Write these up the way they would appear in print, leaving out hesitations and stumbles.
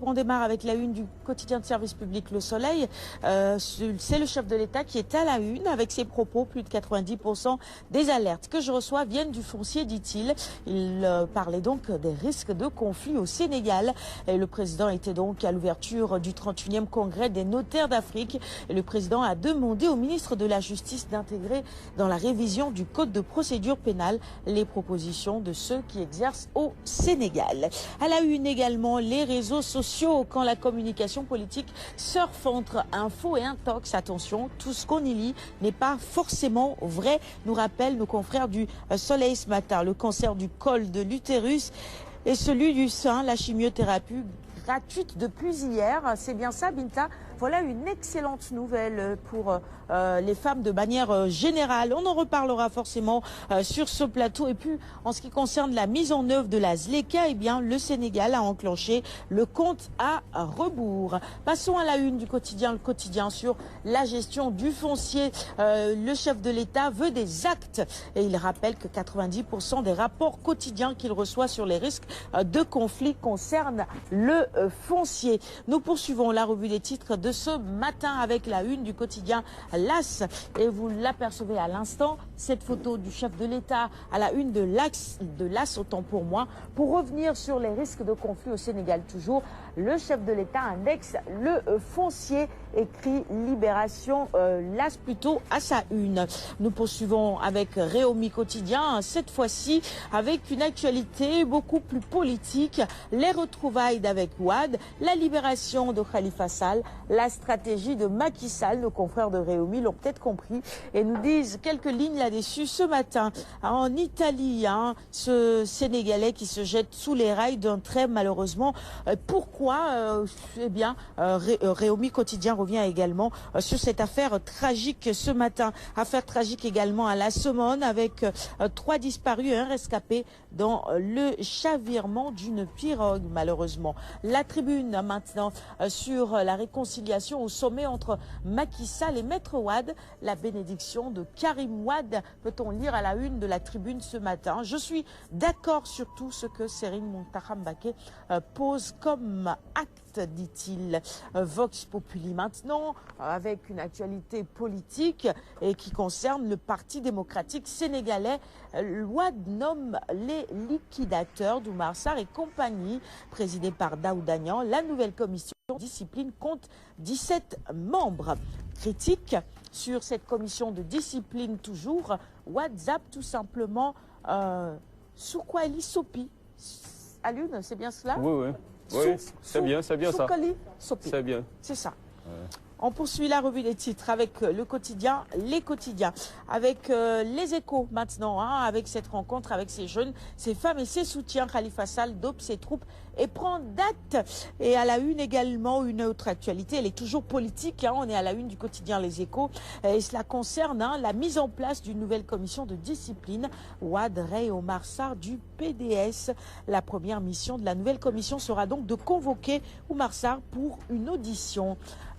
On démarre avec la une du quotidien de service public Le Soleil. C'est le chef de l'État qui est à la une avec ses propos. Plus de 90% des alertes que je reçois viennent du foncier, dit-il. Il parlait donc des risques de conflit au Sénégal. Et le président était donc à l'ouverture du 31e congrès des notaires d'Afrique. Et le président a demandé au ministre de la Justice d'intégrer dans la révision du code de procédure pénale les propositions de ceux qui exercent au Sénégal. À la une également, les réseaux sociaux. Quand la communication politique surfe entre info et intox. Attention, tout ce qu'on y lit n'est pas forcément vrai, nous rappellent nos confrères du Soleil ce matin. Le cancer du col de l'utérus et celui du sein, la chimiothérapie gratuite depuis hier. C'est bien ça, Binta? Voilà une excellente nouvelle pour les femmes de manière générale. On en reparlera forcément sur ce plateau. Et puis, en ce qui concerne la mise en œuvre de la ZLECA, eh bien, le Sénégal a enclenché le compte à rebours. Passons à la une du quotidien, le quotidien sur la gestion du foncier. Le chef de l'État veut des actes et il rappelle que 90% des rapports quotidiens qu'il reçoit sur les risques de conflit concernent le foncier. Nous poursuivons la revue des titres de ce matin avec la une du quotidien LAS. Et vous l'apercevez à l'instant, cette photo du chef de l'État à la une de LAS, autant pour moi. Pour revenir sur les risques de conflit au Sénégal toujours, le chef de l'État indexe le foncier, écrit Libération, LAS plutôt à sa une. Nous poursuivons avec Réumi Quotidien, cette fois-ci avec une actualité beaucoup plus politique, les retrouvailles d'avec Wade, la libération de Khalifa Sall, la stratégie de Macky Sall. Nos confrères de Réumi l'ont peut-être compris et nous disent quelques lignes là-dessus ce matin. En Italie, ce Sénégalais qui se jette sous les rails d'un trait malheureusement. Pourquoi Eh bien, Réumi Quotidien revient également sur cette affaire tragique ce matin. Affaire tragique également à la Somone avec 3 disparus et un rescapé dans le chavirement d'une pirogue malheureusement. La Tribune maintenant sur la réconciliation au sommet entre Macky Sall et Maître Wade. La bénédiction de Karim Wade, peut-on lire à la une de la Tribune ce matin. Je suis d'accord sur tout ce que Serigne Mountakha Mbacké pose comme acte, dit-il. Vox Populi maintenant, avec une actualité politique et qui concerne le Parti démocratique sénégalais. Wade nomme les liquidateurs d'Oumar Sarr et compagnie, présidée par Daouda Niang. La nouvelle commission de discipline compte 17 membres. Critique sur cette commission de discipline toujours. WhatsApp tout simplement Soukwali Sopi. À l'une, c'est bien cela? Oui, oui. Oui, c'est bien ça. Soukali Sopi. C'est bien. C'est ça. Ouais. On poursuit la revue des titres avec le quotidien, les quotidiens, avec les échos maintenant, avec cette rencontre avec ces jeunes, ces femmes et ces soutiens. Khalifa Sall dope ses troupes et prend date. Et à la une également, une autre actualité, elle est toujours politique. On est à la une du quotidien Les Échos et cela concerne la mise en place d'une nouvelle commission de discipline. Wade, Ray, Omar Sarr du PDS. La première mission de la nouvelle commission sera donc de convoquer Omar Sarr pour une audition.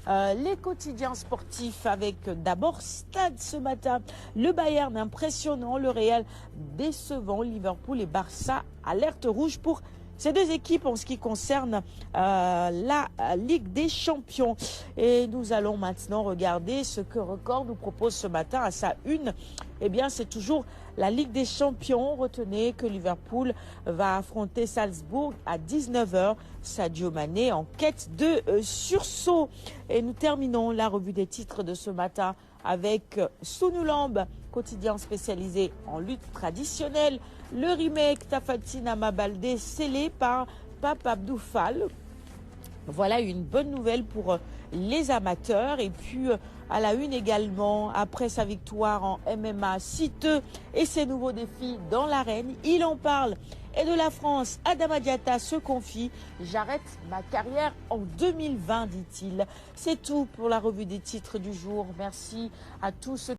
Les quotidiens sportifs avec d'abord Stade ce matin. Le Bayern impressionnant, le Real décevant, Liverpool et Barça alerte rouge pour ces deux équipes en ce qui concerne la Ligue des Champions. Et nous allons maintenant regarder ce que Record nous propose ce matin à sa une. Eh bien, c'est toujours la Ligue des Champions. Retenez que Liverpool va affronter Salzbourg à 19 h. Sadio Mané en quête de sursaut. Et nous terminons la revue des titres de ce matin avec Sunulamb, quotidien spécialisé en lutte traditionnelle. Le remake Tafati Nama Baldé scellé par Pape Abdou Fall. Voilà une bonne nouvelle pour les amateurs. Et puis à la une également, après sa victoire en MMA, Siteu et ses nouveaux défis dans l'arène, il en parle. Et de la France, Adama Diatta se confie. J'arrête ma carrière en 2020, dit-il. C'est tout pour la revue des titres du jour. Merci à tous ceux